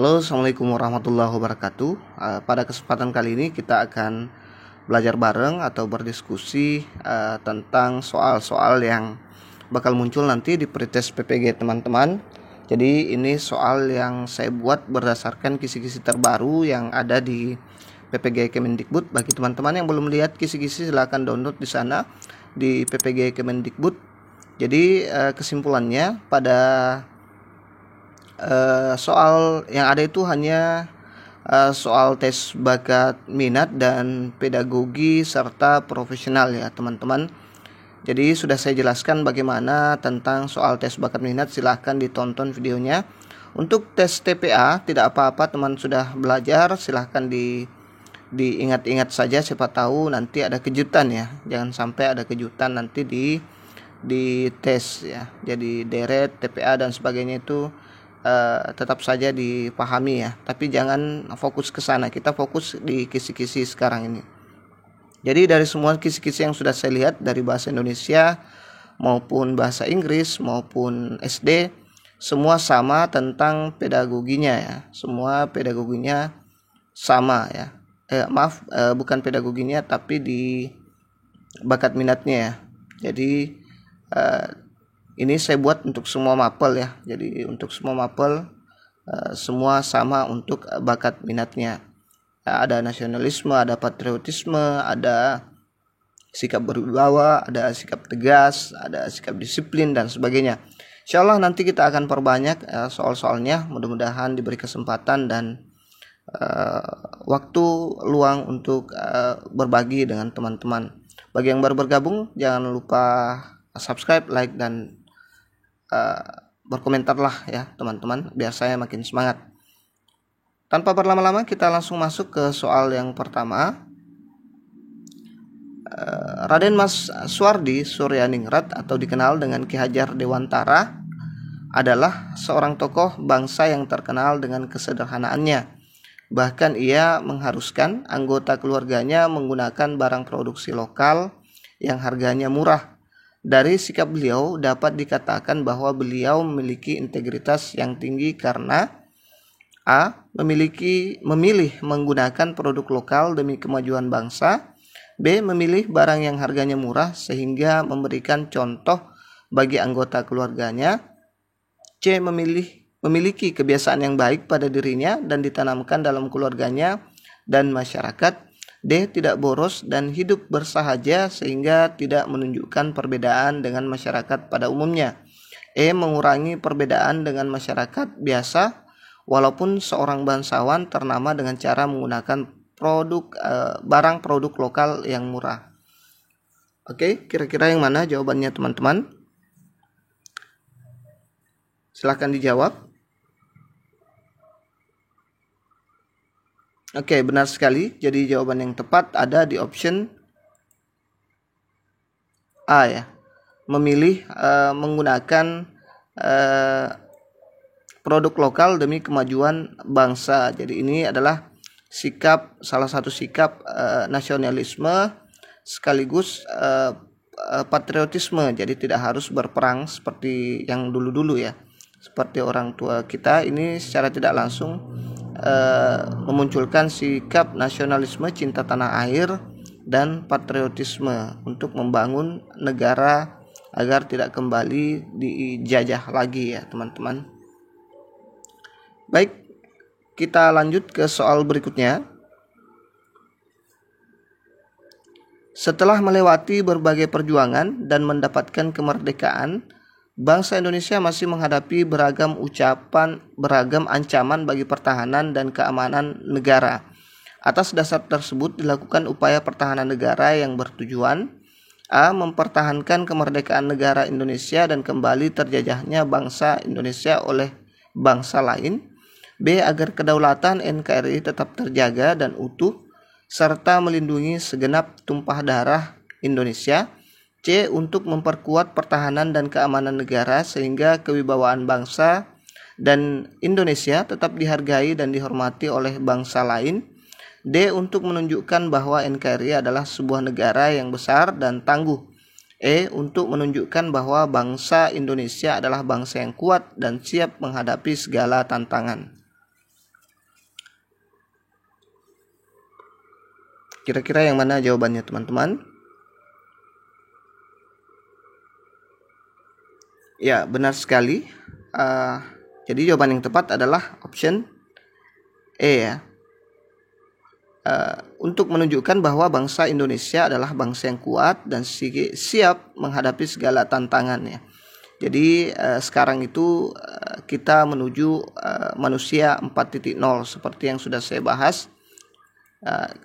Halo, Assalamualaikum warahmatullahi wabarakatuh. Pada kesempatan kali ini kita akan belajar bareng atau berdiskusi tentang soal-soal yang bakal muncul nanti di pretest PPG teman-teman. Jadi ini soal yang saya buat berdasarkan kisi-kisi terbaru yang ada di PPG Kemendikbud. Bagi teman-teman yang belum lihat kisi-kisi, silahkan download di sana di PPG Kemendikbud. Jadi kesimpulannya pada soal yang ada itu hanya soal tes bakat minat dan pedagogi serta profesional ya teman-teman. Jadi sudah saya jelaskan bagaimana tentang soal tes bakat minat, silahkan ditonton videonya. Untuk tes TPA tidak apa-apa, teman sudah belajar, silahkan diingat-ingat saja, siapa tahu nanti ada kejutan ya. Jangan sampai ada kejutan nanti di tes ya. Jadi deret, TPA dan sebagainya itu tetap saja dipahami ya, tapi jangan fokus ke sana, kita fokus di kisi-kisi sekarang ini. Jadi dari semua kisi-kisi yang sudah saya lihat dari bahasa Indonesia maupun bahasa Inggris maupun SD, semua sama tentang pedagoginya ya, semua pedagoginya sama ya. Bukan pedagoginya tapi di bakat minatnya ya. Jadi ini saya buat untuk semua mapel ya. Jadi untuk semua mapel semua sama untuk bakat minatnya. Ada nasionalisme, ada patriotisme, ada sikap berwibawa, ada sikap tegas, ada sikap disiplin dan sebagainya. Insyaallah nanti kita akan perbanyak soal-soalnya. Mudah-mudahan diberi kesempatan dan waktu luang untuk berbagi dengan teman-teman. Bagi yang baru bergabung, jangan lupa subscribe, like dan berkomentarlah ya teman-teman, biar saya makin semangat. Tanpa berlama-lama kita langsung masuk ke soal yang pertama. Raden Mas Suardi Suryaningrat atau dikenal dengan Ki Hajar Dewantara adalah seorang tokoh bangsa yang terkenal dengan kesederhanaannya. Bahkan ia mengharuskan anggota keluarganya menggunakan barang produksi lokal yang harganya murah. Dari sikap beliau dapat dikatakan bahwa beliau memiliki integritas yang tinggi karena A. Memilih menggunakan produk lokal demi kemajuan bangsa. B. Memilih barang yang harganya murah sehingga memberikan contoh bagi anggota keluarganya. C. Memiliki kebiasaan yang baik pada dirinya dan ditanamkan dalam keluarganya dan masyarakat. D. Tidak boros dan hidup bersahaja sehingga tidak menunjukkan perbedaan dengan masyarakat pada umumnya. E. Mengurangi perbedaan dengan masyarakat biasa walaupun seorang bangsawan ternama dengan cara menggunakan barang produk lokal yang murah. Oke, kira-kira yang mana jawabannya teman-teman? Silahkan dijawab. Oke, benar sekali. Jadi jawaban yang tepat ada di option A ya. Memilih menggunakan produk lokal demi kemajuan bangsa. Jadi ini adalah salah satu sikap nasionalisme sekaligus patriotisme. Jadi tidak harus berperang seperti yang dulu-dulu ya. Seperti orang tua kita, ini secara tidak langsung memunculkan sikap nasionalisme, cinta tanah air dan patriotisme untuk membangun negara agar tidak kembali dijajah lagi ya teman-teman. Baik, kita lanjut ke soal berikutnya. Setelah melewati berbagai perjuangan dan mendapatkan kemerdekaan, bangsa Indonesia masih menghadapi beragam ancaman bagi pertahanan dan keamanan negara. Atas dasar tersebut dilakukan upaya pertahanan negara yang bertujuan A. Mempertahankan kemerdekaan negara Indonesia dan kembali terjajahnya bangsa Indonesia oleh bangsa lain. B. Agar kedaulatan NKRI tetap terjaga dan utuh serta melindungi segenap tumpah darah Indonesia. C. Untuk memperkuat pertahanan dan keamanan negara sehingga kewibawaan bangsa dan Indonesia tetap dihargai dan dihormati oleh bangsa lain. D. Untuk menunjukkan bahwa NKRI adalah sebuah negara yang besar dan tangguh. E. Untuk menunjukkan bahwa bangsa Indonesia adalah bangsa yang kuat dan siap menghadapi segala tantangan. Kira-kira yang mana jawabannya teman-teman? Ya, benar sekali. Jadi jawaban yang tepat adalah option E ya. Untuk menunjukkan bahwa bangsa Indonesia adalah bangsa yang kuat dan siap menghadapi segala tantangannya. Jadi sekarang itu kita menuju manusia 4.0 seperti yang sudah saya bahas.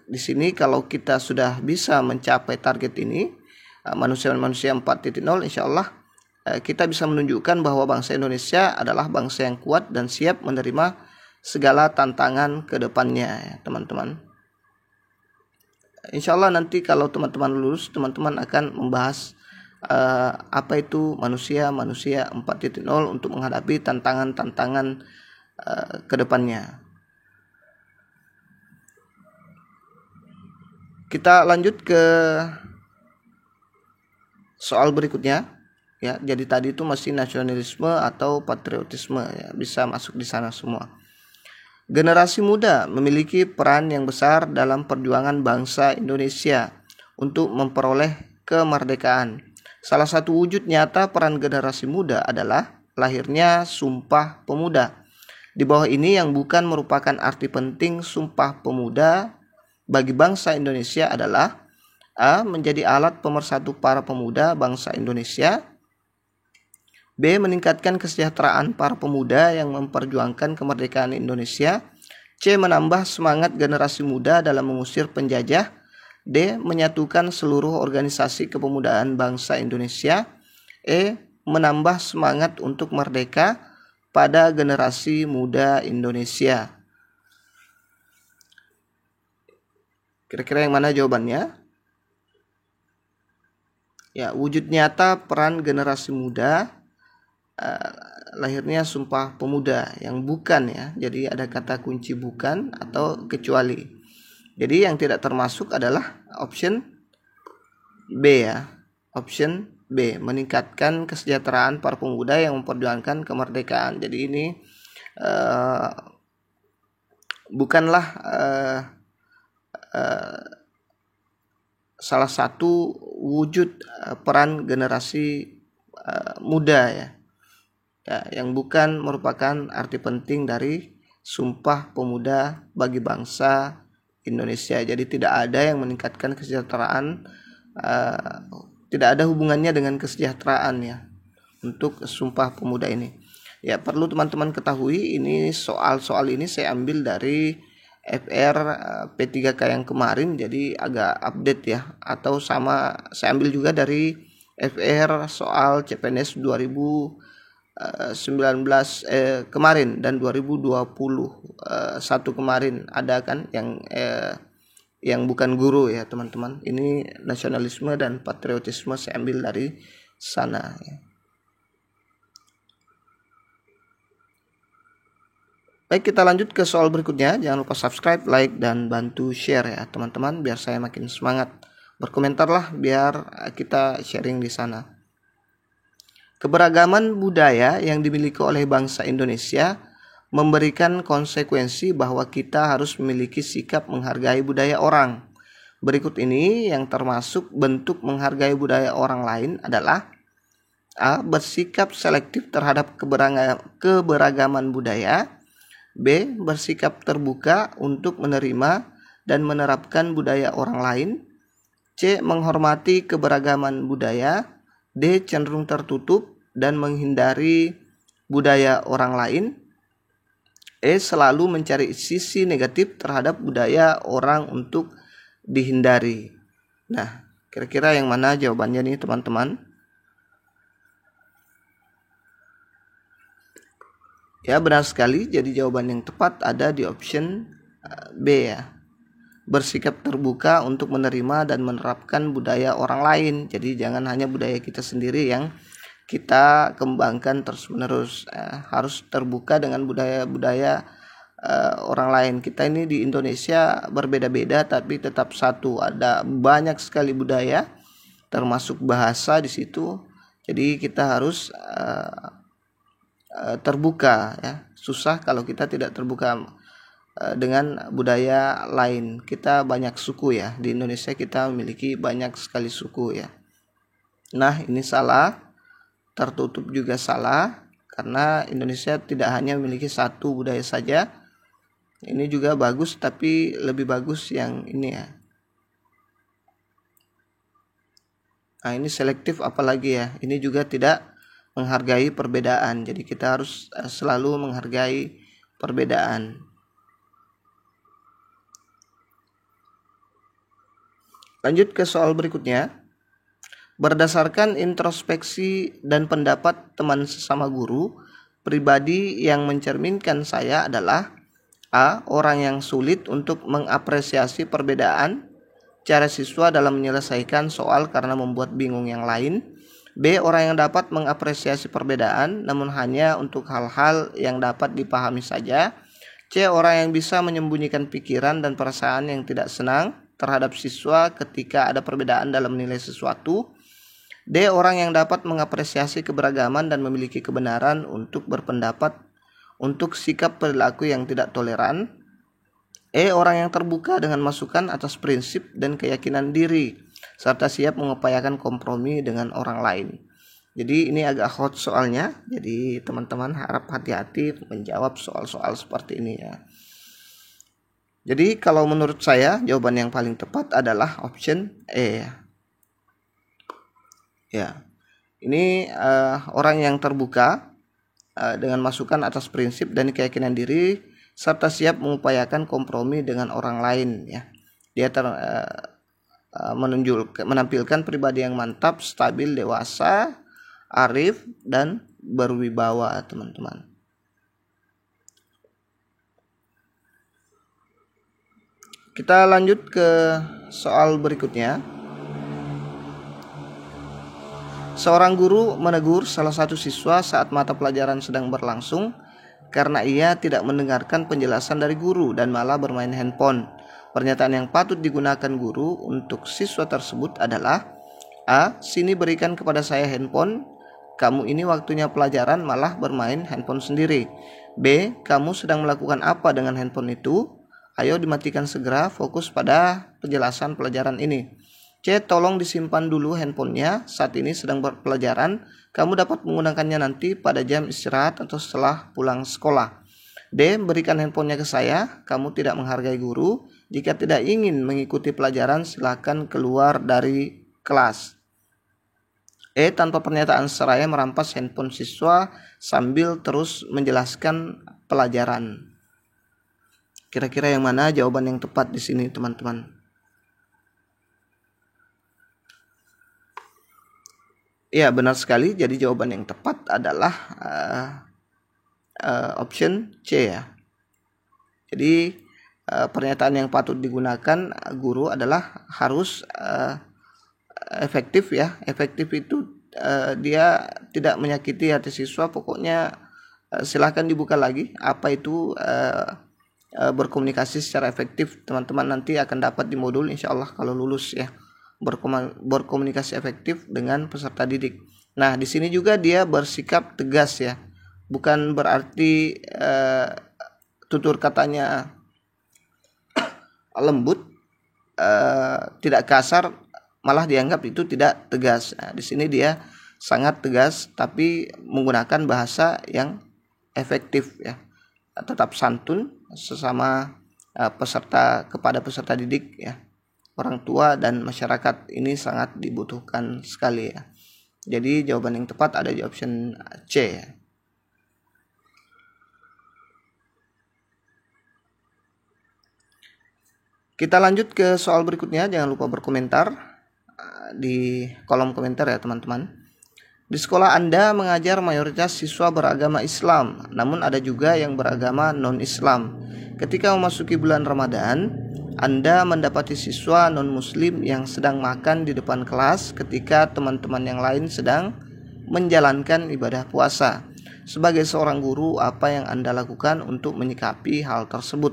Di sini kalau kita sudah bisa mencapai target ini, manusia 4.0, insya Allah kita bisa menunjukkan bahwa bangsa Indonesia adalah bangsa yang kuat dan siap menerima segala tantangan ke depannya ya teman-teman. Insya Allah nanti kalau teman-teman lulus, teman-teman akan membahas apa itu manusia 4.0 untuk menghadapi tantangan-tantangan ke depannya. Kita lanjut ke soal berikutnya ya. Jadi tadi itu masih nasionalisme atau patriotisme ya, bisa masuk di sana semua. Generasi muda memiliki peran yang besar dalam perjuangan bangsa Indonesia untuk memperoleh kemerdekaan. Salah satu wujud nyata peran generasi muda adalah lahirnya Sumpah Pemuda. Di bawah ini yang bukan merupakan arti penting Sumpah Pemuda bagi bangsa Indonesia adalah A. Menjadi alat pemersatu para pemuda bangsa Indonesia. B. Meningkatkan kesejahteraan para pemuda yang memperjuangkan kemerdekaan Indonesia. C. Menambah semangat generasi muda dalam mengusir penjajah. D. Menyatukan seluruh organisasi kepemudaan bangsa Indonesia. E. Menambah semangat untuk merdeka pada generasi muda Indonesia. Kira-kira yang mana jawabannya? Ya, wujud nyata peran generasi muda, lahirnya Sumpah Pemuda yang bukan ya. Jadi ada kata kunci bukan atau kecuali. Jadi yang tidak termasuk adalah option B ya. Option B, meningkatkan kesejahteraan para pemuda yang memperjuangkan kemerdekaan. Jadi ini bukanlah salah satu wujud peran generasi muda ya, yang bukan merupakan arti penting dari Sumpah Pemuda bagi bangsa Indonesia. Jadi tidak ada yang meningkatkan kesejahteraan, tidak ada hubungannya dengan kesejahteraan ya untuk Sumpah Pemuda ini. Ya, perlu teman-teman ketahui, ini soal-soal ini saya ambil dari FR P3K yang kemarin, jadi agak update ya, atau sama saya ambil juga dari FR soal CPNS 2019 kemarin dan 2021 kemarin ada kan yang bukan guru ya teman-teman. Ini nasionalisme dan patriotisme saya ambil dari sana ya. Baik, kita lanjut ke soal berikutnya. Jangan lupa subscribe, like, dan bantu share ya teman-teman, biar saya makin semangat. Berkomentarlah biar kita sharing di sana. Keberagaman budaya yang dimiliki oleh bangsa Indonesia memberikan konsekuensi bahwa kita harus memiliki sikap menghargai budaya orang. Berikut ini yang termasuk bentuk menghargai budaya orang lain adalah A. Bersikap selektif terhadap keberagaman budaya. B. Bersikap terbuka untuk menerima dan menerapkan budaya orang lain. C. Menghormati keberagaman budaya. D. Cenderung tertutup dan menghindari budaya orang lain. E. Selalu mencari sisi negatif terhadap budaya orang untuk dihindari. Nah, kira-kira yang mana jawabannya nih teman-teman? Ya, benar sekali. Jadi jawaban yang tepat ada di option B ya. Bersikap terbuka untuk menerima dan menerapkan budaya orang lain. Jadi jangan hanya budaya kita sendiri yang kita kembangkan terus-menerus. Harus terbuka dengan budaya-budaya orang lain. Kita ini di Indonesia berbeda-beda tapi tetap satu. Ada banyak sekali budaya, termasuk bahasa di situ. Jadi kita harus terbuka ya. Susah kalau kita tidak terbuka. dengan budaya lain. Kita banyak suku ya. Di Indonesia kita memiliki banyak sekali suku ya. Nah, ini salah. Tertutup juga salah, karena Indonesia tidak hanya memiliki satu budaya saja. Ini juga bagus, tapi lebih bagus yang ini ya. Nah, ini selektif apalagi ya. Ini juga tidak menghargai perbedaan. Jadi kita harus selalu menghargai perbedaan. Lanjut ke soal berikutnya. Berdasarkan introspeksi dan pendapat teman sesama guru, pribadi yang mencerminkan saya adalah A. Orang yang sulit untuk mengapresiasi perbedaan cara siswa dalam menyelesaikan soal karena membuat bingung yang lain. B. Orang yang dapat mengapresiasi perbedaan namun hanya untuk hal-hal yang dapat dipahami saja. C. Orang yang bisa menyembunyikan pikiran dan perasaan yang tidak senang terhadap siswa ketika ada perbedaan dalam menilai sesuatu. D. Orang yang dapat mengapresiasi keberagaman dan memiliki kebenaran untuk berpendapat untuk sikap perilaku yang tidak toleran. E. Orang yang terbuka dengan masukan atas prinsip dan keyakinan diri serta siap mengupayakan kompromi dengan orang lain. Jadi ini agak hot soalnya. Jadi teman-teman harap hati-hati menjawab soal-soal seperti ini ya. Jadi kalau menurut saya jawaban yang paling tepat adalah option E. Ya, ini orang yang terbuka dengan masukan atas prinsip dan keyakinan diri serta siap mengupayakan kompromi dengan orang lain ya. Dia menampilkan pribadi yang mantap, stabil, dewasa, arif dan berwibawa, teman-teman. Kita lanjut ke soal berikutnya. Seorang guru menegur salah satu siswa saat mata pelajaran sedang berlangsung karena ia tidak mendengarkan penjelasan dari guru dan malah bermain handphone. Pernyataan yang patut digunakan guru untuk siswa tersebut adalah A. Sini berikan kepada saya handphone. Kamu ini waktunya pelajaran malah bermain handphone sendiri. B. Kamu sedang melakukan apa dengan handphone itu? Ayo dimatikan segera, fokus pada penjelasan pelajaran ini. C. Tolong disimpan dulu handphonenya, saat ini sedang berpelajaran. Kamu dapat menggunakannya nanti pada jam istirahat atau setelah pulang sekolah. D. Berikan handphonenya ke saya, kamu tidak menghargai guru. Jika tidak ingin mengikuti pelajaran, silakan keluar dari kelas. E. Tanpa pernyataan seraya merampas handphone siswa sambil terus menjelaskan pelajaran. Kira-kira yang mana jawaban yang tepat di sini, teman-teman? Ya, benar sekali. Jadi jawaban yang tepat adalah option C ya. Jadi pernyataan yang patut digunakan guru adalah harus efektif ya. Efektif itu dia tidak menyakiti hati siswa. Pokoknya silakan dibuka lagi apa itu berkomunikasi secara efektif. Teman-teman nanti akan dapat di modul insyaallah kalau lulus ya. Berkomunikasi efektif dengan peserta didik. Nah, di sini juga dia bersikap tegas ya. Bukan berarti tutur katanya lembut, tidak kasar, malah dianggap itu tidak tegas. Nah, di sini dia sangat tegas tapi menggunakan bahasa yang efektif ya. Tetap santun sesama peserta kepada peserta didik ya. Orang tua dan masyarakat ini sangat dibutuhkan sekali ya. Jadi jawaban yang tepat ada di option C ya. Kita lanjut ke soal berikutnya. Jangan lupa berkomentar di kolom komentar ya teman-teman. Di sekolah Anda mengajar mayoritas siswa beragama Islam, namun ada juga yang beragama non-Islam. Ketika memasuki bulan Ramadan, Anda mendapati siswa non-Muslim yang sedang makan di depan kelas ketika teman-teman yang lain sedang menjalankan ibadah puasa. Sebagai seorang guru, apa yang Anda lakukan untuk menyikapi hal tersebut?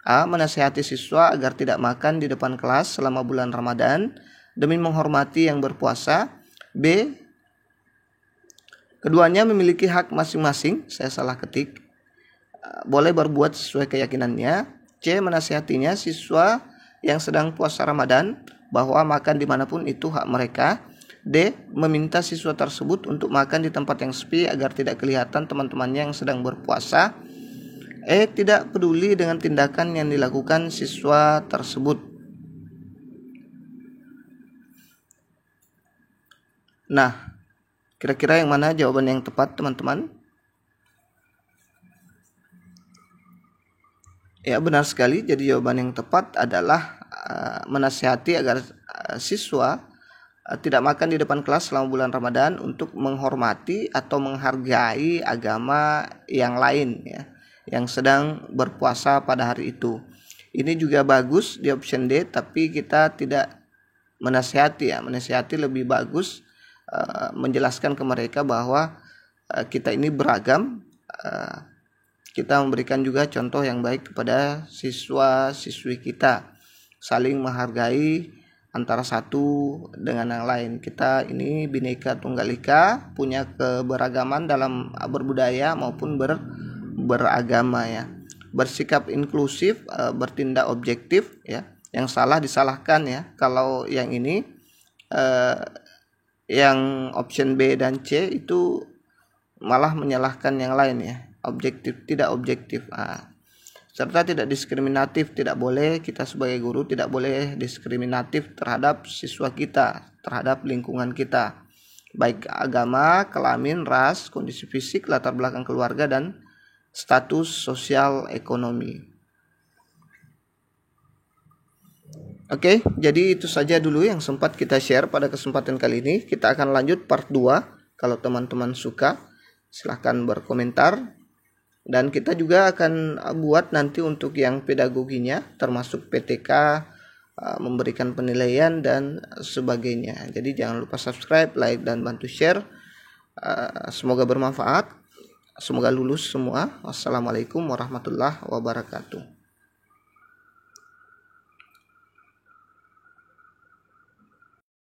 A. Menasihati siswa agar tidak makan di depan kelas selama bulan Ramadan demi menghormati yang berpuasa. B. Keduanya memiliki hak masing-masing. Saya salah ketik. boleh berbuat sesuai keyakinannya. C. Menasihatinya siswa yang sedang puasa Ramadan bahwa makan dimanapun itu hak mereka. D. Meminta siswa tersebut untuk makan di tempat yang sepi agar tidak kelihatan teman-temannya yang sedang berpuasa. E. Tidak peduli dengan tindakan yang dilakukan siswa tersebut. Nah, kira-kira yang mana jawaban yang tepat, teman-teman? Ya, benar sekali. Jadi jawaban yang tepat adalah menasihati agar siswa tidak makan di depan kelas selama bulan Ramadan untuk menghormati atau menghargai agama yang lain ya, yang sedang berpuasa pada hari itu. Ini juga bagus di option D, tapi kita tidak menasihati ya. Menasihati lebih bagus menjelaskan ke mereka bahwa kita ini beragam. Kita memberikan juga contoh yang baik kepada siswa-siswi kita, saling menghargai antara satu dengan yang lain. Kita ini Bhinneka Tunggal Ika, punya keberagaman dalam berbudaya maupun beragama ya. Bersikap inklusif, bertindak objektif ya. Yang salah disalahkan ya. Kalau yang ini yang option B dan C itu malah menyalahkan yang lain ya. Objektif, tidak objektif. Serta tidak diskriminatif. Tidak boleh, kita sebagai guru tidak boleh diskriminatif terhadap siswa kita, terhadap lingkungan kita, baik agama, kelamin, ras, kondisi fisik, latar belakang keluarga, dan status sosial ekonomi. Oke, jadi itu saja dulu yang sempat kita share pada kesempatan kali ini. Kita akan lanjut part 2. Kalau teman-teman suka, silahkan berkomentar. Dan kita juga akan buat nanti untuk yang pedagoginya, termasuk PTK, memberikan penilaian dan sebagainya. Jadi jangan lupa subscribe, like, dan bantu share. Semoga bermanfaat. Semoga lulus semua. Wassalamualaikum warahmatullahi wabarakatuh.